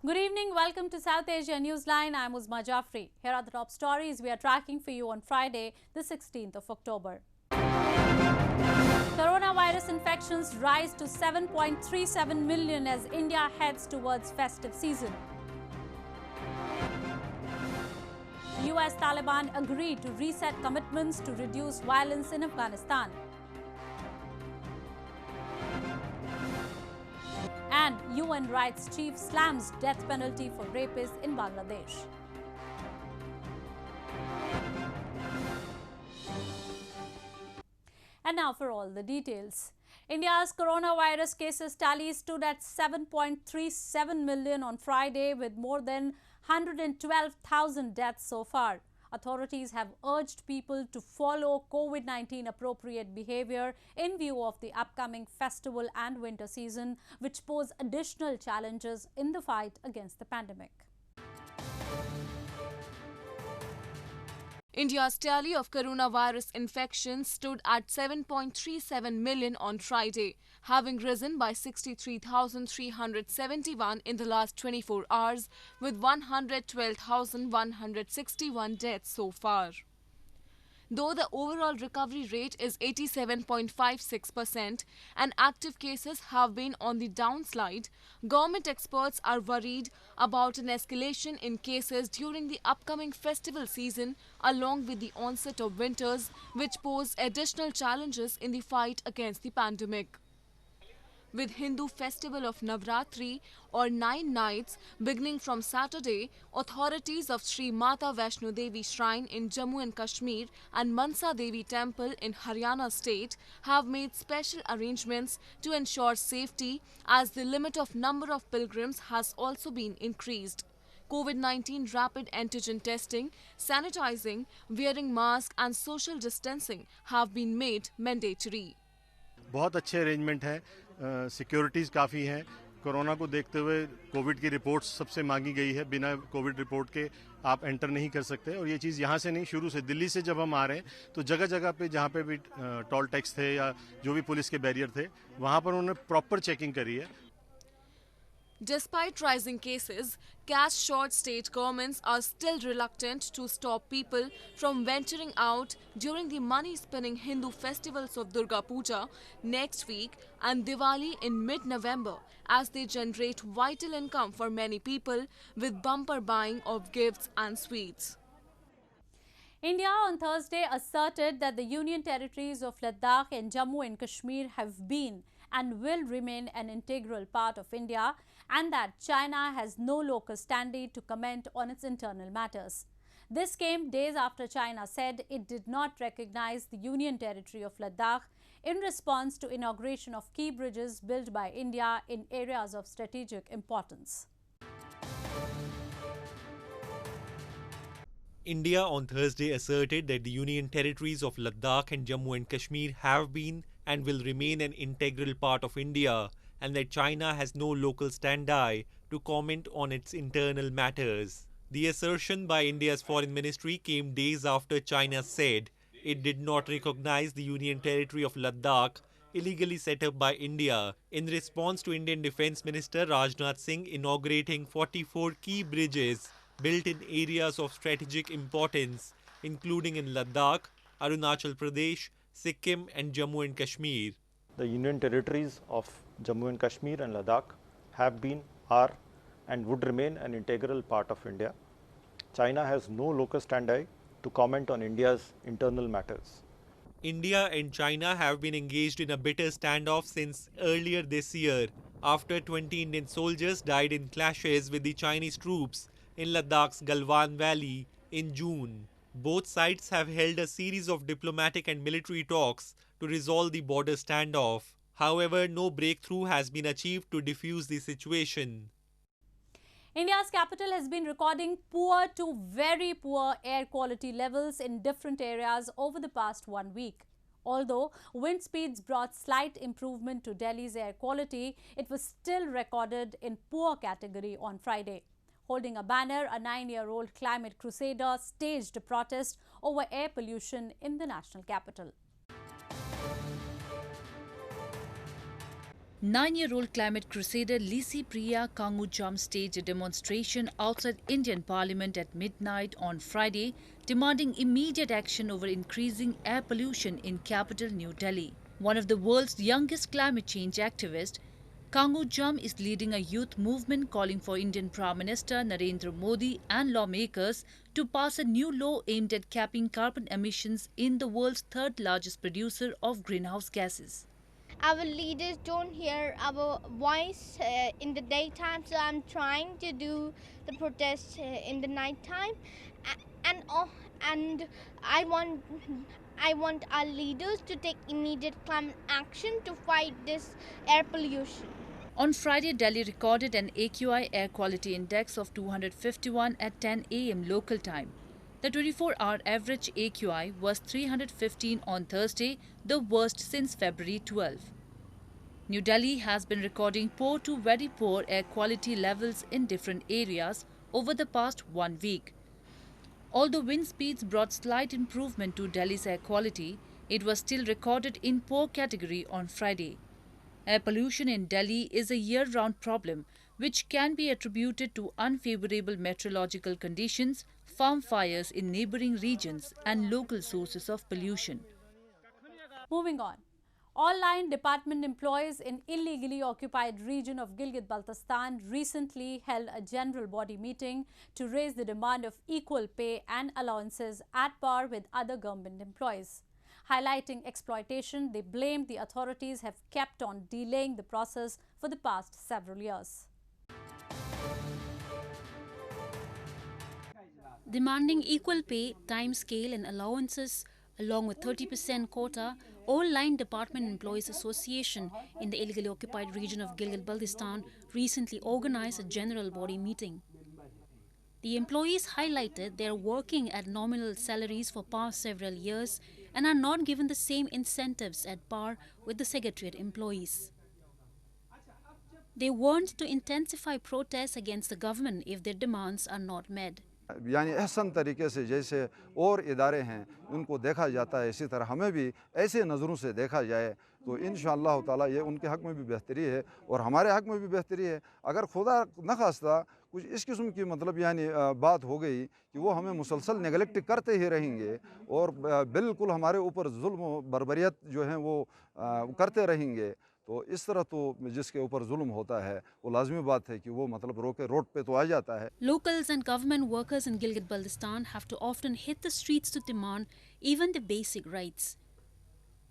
Good evening. Welcome to South Asia Newsline. I'm Uzma Jafri. Here are the top stories we are tracking for you on Friday, the 16th of October. Coronavirus infections rise to 7.37 million as India heads towards festive season. US Taliban agreed to reset commitments to reduce violence in Afghanistan. And UN rights chief slams death penalty for rapists in Bangladesh. And now for all the details. India's coronavirus cases tally stood at 7.37 million on Friday, with more than 112,000 deaths so far. Authorities have urged people to follow COVID-19 appropriate behavior in view of the upcoming festival and winter season, which pose additional challenges in the fight against the pandemic. India's tally of coronavirus infections stood at 7.37 million on Friday, having risen by 63,371 in the last 24 hours, with 112,161 deaths so far. Though the overall recovery rate is 87.56% and active cases have been on the downslide, government experts are worried about an escalation in cases during the upcoming festival season along with the onset of winters, which pose additional challenges in the fight against the pandemic. With Hindu festival of Navratri or 9 nights beginning from Saturday, authorities of Sri Mata Vaishno Devi Shrine in Jammu and Kashmir and Mansa Devi Temple in Haryana state have made special arrangements to ensure safety, as the limit of number of pilgrims has also been increased. COVID-19 rapid antigen testing, sanitizing, wearing mask and social distancing have been made mandatory. बहुत अच्छे arrangement हैं, securities काफ़ी हैं। Corona को देखते हुए Covid की reports सबसे मांगी गई है। बिना कोविड रिपोर्ट के आप एंटर नहीं कर सकते, और ये चीज़ यहाँ से नहीं, शुरू से दिल्ली से जब हम आ रहे हैं तो जगह जगह पे जहाँ पे भी टोल टैक्स थे या जो भी पुलिस के बैरियर थे, वहाँ पर उन्होंने प्रॉपर चेकिंग करी है। Despite rising cases, cash-short state governments are still reluctant to stop people from venturing out during the money-spinning Hindu festivals of Durga Puja next week and Diwali in mid-November, as they generate vital income for many people with bumper buying of gifts and sweets. India on Thursday asserted that the Union territories of Ladakh and Jammu and Kashmir have been and will remain an integral part of India, and that China has no locus standi to comment on its internal matters. This came days after China said it did not recognize the Union territory of Ladakh in response to inauguration of key bridges built by India in areas of strategic importance. India on Thursday asserted that the Union territories of Ladakh and Jammu and Kashmir have been and will remain an integral part of India, and that China has no local standi to comment on its internal matters. The assertion by India's foreign ministry came days after China said it did not recognize the Union territory of Ladakh, illegally set up by India, in response to Indian Defence Minister Rajnath Singh inaugurating 44 key bridges built in areas of strategic importance, including in Ladakh, Arunachal Pradesh, Sikkim and Jammu and Kashmir. The Union territories of Jammu and Kashmir and Ladakh have been, are and would remain an integral part of India. China has no locus standi to comment on India's internal matters. India and China have been engaged in a bitter standoff since earlier this year, after 20 Indian soldiers died in clashes with the Chinese troops in Ladakh's Galwan Valley in June. Both sides have held a series of diplomatic and military talks to resolve the border standoff. However, no breakthrough has been achieved to defuse the situation. India's capital has been recording poor to very poor air quality levels in different areas over the past 1 week. Although wind speeds brought slight improvement to Delhi's air quality, it was still recorded in poor category on Friday. Holding a banner, a 9-year-old climate crusader staged a protest over air pollution in the national capital. 9-year-old climate crusader Lisi Priya Kangujam staged a demonstration outside Indian Parliament at midnight on Friday, demanding immediate action over increasing air pollution in capital New Delhi. One of the world's youngest climate change activists, Kangujam is leading a youth movement calling for Indian Prime Minister Narendra Modi and lawmakers to pass a new law aimed at capping carbon emissions in the world's third largest producer of greenhouse gases. Our leaders don't hear our voice in the daytime, so I'm trying to do the protest in the nighttime, and I want our leaders to take immediate climate action to fight this air pollution. On Friday, Delhi recorded an AQI air quality index of 251 at 10 a.m. local time. The 24-hour average AQI was 315 on Thursday, the worst since February 12. New Delhi has been recording poor to very poor air quality levels in different areas over the past 1 week. Although wind speeds brought slight improvement to Delhi's air quality, it was still recorded in poor category on Friday. Air pollution in Delhi is a year-round problem which can be attributed to unfavorable meteorological conditions, farm fires in neighbouring regions and local sources of pollution. Moving on. All line department employees in illegally occupied region of Gilgit-Baltistan recently held a general body meeting to raise the demand of equal pay and allowances at par with other government employees. Highlighting exploitation, they blamed the authorities have kept on delaying the process for the past several years. Demanding equal pay, time scale and allowances along with 30% quota, All Line Department Employees Association in the illegally occupied region of Gilgit-Baltistan recently organized a general body meeting. The employees highlighted they are working at nominal salaries for past several years and are not given the same incentives at par with the Secretariat employees. They warned to intensify protests against the government if their demands are not met. यानी एहसन तरीके से जैसे और इदारे हैं उनको देखा जाता है, इसी तरह हमें भी ऐसे नज़रों से देखा जाए तो इंशाअल्लाह ताला ये उनके हक़ में भी बेहतरी है और हमारे हक़ में भी बेहतरी है। अगर खुदा न खास्ता कुछ इस किस्म की मतलब यानी बात हो गई कि वो हमें मुसलसल नेगलेक्ट करते ही रहेंगे और बिल्कुल हमारे ऊपर जुल्म बर्बरियत जो है वो करते रहेंगे, तो इस तरह तो जिसके ऊपर जुल्म होता है वो लाजमी बात है कि वो मतलब रोड पे तो आ जाता है। Locals and government workers in Gilgit-Baltistan have to often hit the streets to demand even the basic rights.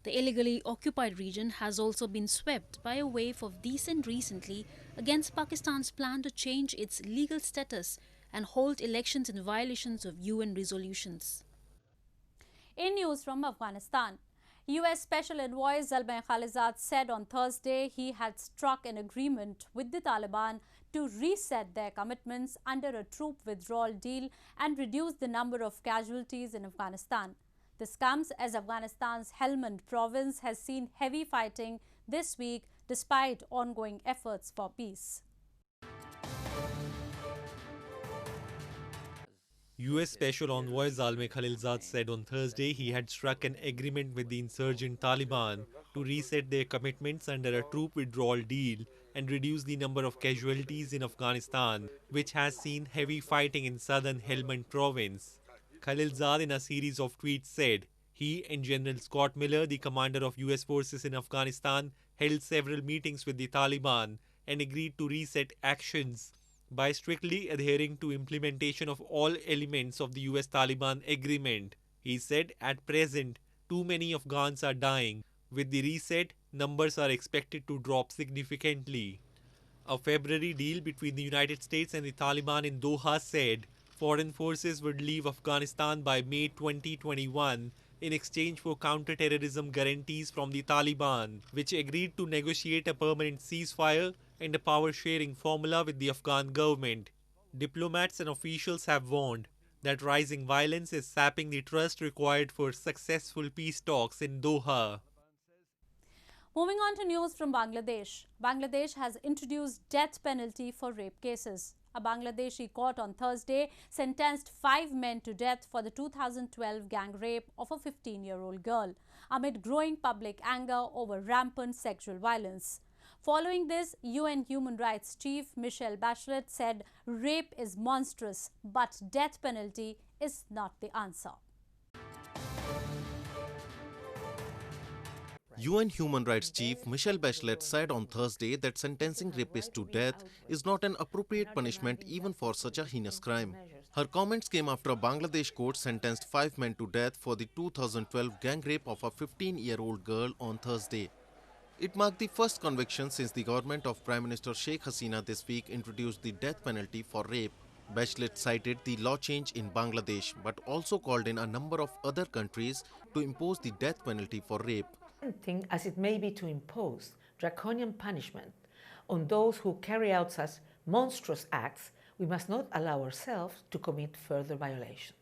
The illegally occupied region has also been swept by a wave of dissent recently against Pakistan's plan to change its legal status and hold elections in violations of UN resolutions. In news from Afghanistan, U.S. Special Envoy Zalmay Khalilzad said on Thursday he had struck an agreement with the Taliban to reset their commitments under a troop withdrawal deal and reduce the number of casualties in Afghanistan. This comes as Afghanistan's Helmand province has seen heavy fighting this week despite ongoing efforts for peace. U.S. Special Envoy Zalmay Khalilzad said on Thursday he had struck an agreement with the insurgent Taliban to reset their commitments under a troop withdrawal deal and reduce the number of casualties in Afghanistan, which has seen heavy fighting in southern Helmand province. Khalilzad in a series of tweets said he and General Scott Miller, the commander of U.S. forces in Afghanistan, held several meetings with the Taliban and agreed to reset actions by strictly adhering to implementation of all elements of the US-Taliban agreement. He said, at present, too many Afghans are dying. With the reset, numbers are expected to drop significantly. A February deal between the United States and the Taliban in Doha said foreign forces would leave Afghanistan by May 2021 in exchange for counter-terrorism guarantees from the Taliban, which agreed to negotiate a permanent ceasefire and a power-sharing formula with the Afghan government. Diplomats and officials have warned that rising violence is sapping the trust required for successful peace talks in Doha. Moving on to news from Bangladesh. Bangladesh has introduced death penalty for rape cases. A Bangladeshi court on Thursday sentenced 5 men to death for the 2012 gang rape of a 15-year-old girl amid growing public anger over rampant sexual violence. Following this, UN Human Rights Chief Michelle Bachelet said rape is monstrous, but death penalty is not the answer. UN Human Rights Chief Michelle Bachelet said on Thursday that sentencing rapists to death is not an appropriate punishment even for such a heinous crime. Her comments came after a Bangladesh court sentenced 5 men to death for the 2012 gang rape of a 15-year-old girl on Thursday. It marked the first conviction since the government of Prime Minister Sheikh Hasina this week introduced the death penalty for rape. Bachelet cited the law change in Bangladesh but also called in a number of other countries to impose the death penalty for rape. Thing as it may be to impose draconian punishment on those who carry out such monstrous acts, we must not allow ourselves to commit further violations.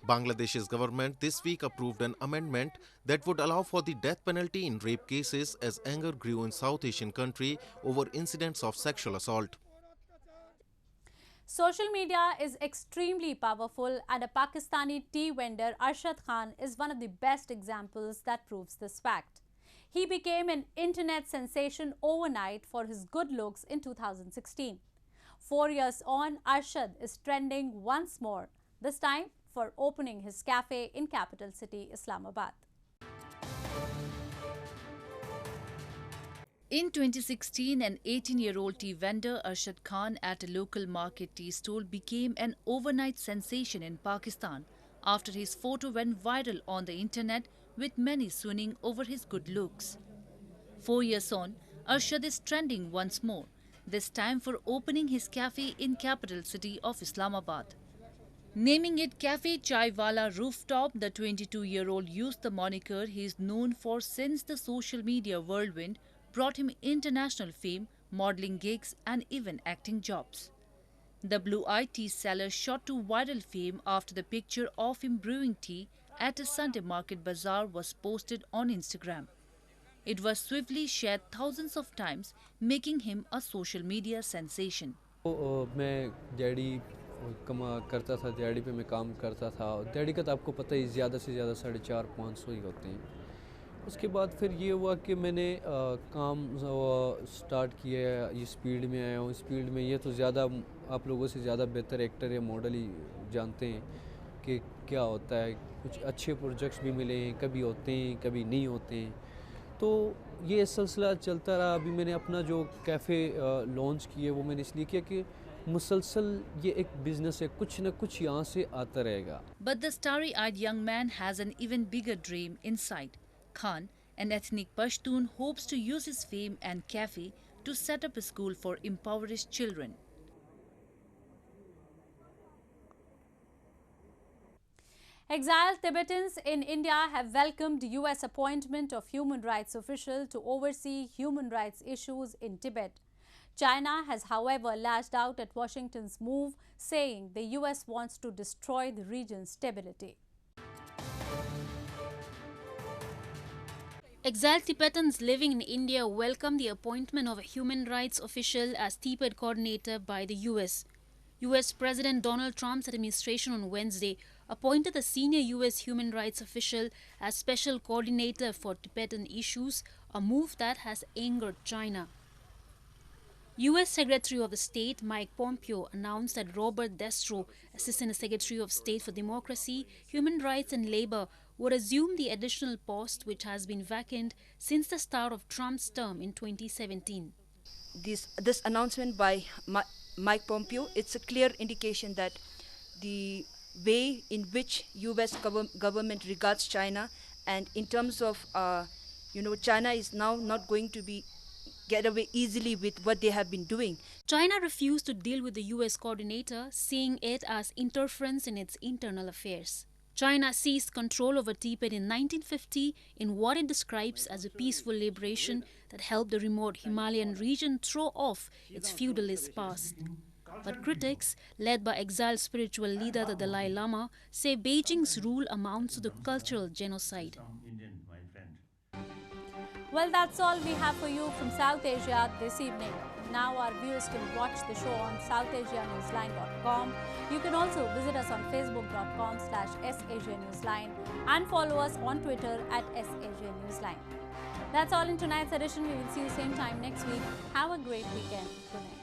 Bangladesh's government this week approved an amendment that would allow for the death penalty in rape cases as anger grew in South Asian country over incidents of sexual assault. Social media is extremely powerful, and a Pakistani tea vendor Arshad Khan is one of the best examples that proves this fact. He became an internet sensation overnight for his good looks in 2016. 4 years on, Arshad is trending once more, this time for opening his cafe in capital city Islamabad. In 2016, an 18-year-old tea vendor, Arshad Khan, at a local market tea stall became an overnight sensation in Pakistan after his photo went viral on the internet, with many swooning over his good looks. 4 years on, Arshad is trending once more, this time for opening his cafe in capital city of Islamabad. Naming it Cafe Chai Wala Rooftop, the 22-year-old used the moniker he is known for since the social media whirlwind brought him international fame, modeling gigs and even acting jobs. The blue-eyed tea seller shot to viral fame after the picture of him brewing tea at a Sunday market bazaar was posted on Instagram. It was swiftly shared thousands of times, making him a social media sensation. मैं दिहाड़ी कमा करता था, दिहाड़ी पे मैं काम करता था। दिहाड़ी का तो आपको पता ही ज़्यादा से ज़्यादा 450-500 ही होते हैं। उसके बाद फिर ये हुआ कि मैंने काम स्टार्ट किया, इस फील्ड में आया हूँ। इस फील्ड में ये तो ज़्यादा आप लोगों से ज़्यादा बेहतर एक्टर या मॉडल ही जानते हैं कि क्या होता है। कुछ अच्छे प्रोजेक्ट्स भी मिले हैं, कभी होते हैं कभी नहीं होते हैं, तो ये सिलसिला चलता रहा। अभी मैंने अपना जो कैफ़े लॉन्च किया वो मैंने इसलिए किया कि मुसलसल ये एक बिजनेस है, कुछ न कुछ यहाँ से आता रहेगा। But the starry-eyed young man has an even bigger dream in sight. Khan, an ethnic Pashtun, hopes to use his fame and cafe to set up a school for impoverished children. Exiled Tibetans in India have welcomed US appointment of human rights official to oversee human rights issues in Tibet. China has, however, lashed out at Washington's move, saying the US wants to destroy the region's stability. Exiled Tibetans living in India welcome the appointment of a human rights official as Tibet coordinator by the US. US President Donald Trump's administration on Wednesday appointed the senior US human rights official as special coordinator for Tibetan issues, a move that has angered China. US Secretary of State Mike Pompeo announced that Robert Destro, Assistant Secretary of State for Democracy, Human Rights and Labor, would assume the additional post which has been vacant since the start of Trump's term in 2017. This announcement by Mike Pompeo, it's a clear indication that the way in which US government regards China, and in terms of, China is now not going to get away easily with what they have been doing. China refused to deal with the US coordinator, seeing it as interference in its internal affairs. China seized control over Tibet in 1950 in what it describes as a peaceful liberation that helped the remote Himalayan region throw off its feudalist past. But critics, led by exiled spiritual leader the Dalai Lama, say Beijing's rule amounts to the cultural genocide. Well, that's all we have for you from South Asia this evening. Now our viewers can watch the show on SouthAsiaNewsline.com. You can also visit us on Facebook.com/SAsiaNewsline and follow us on Twitter @SAsiaNewsline. That's all in tonight's edition. We will see you same time next week. Have a great weekend. Good night.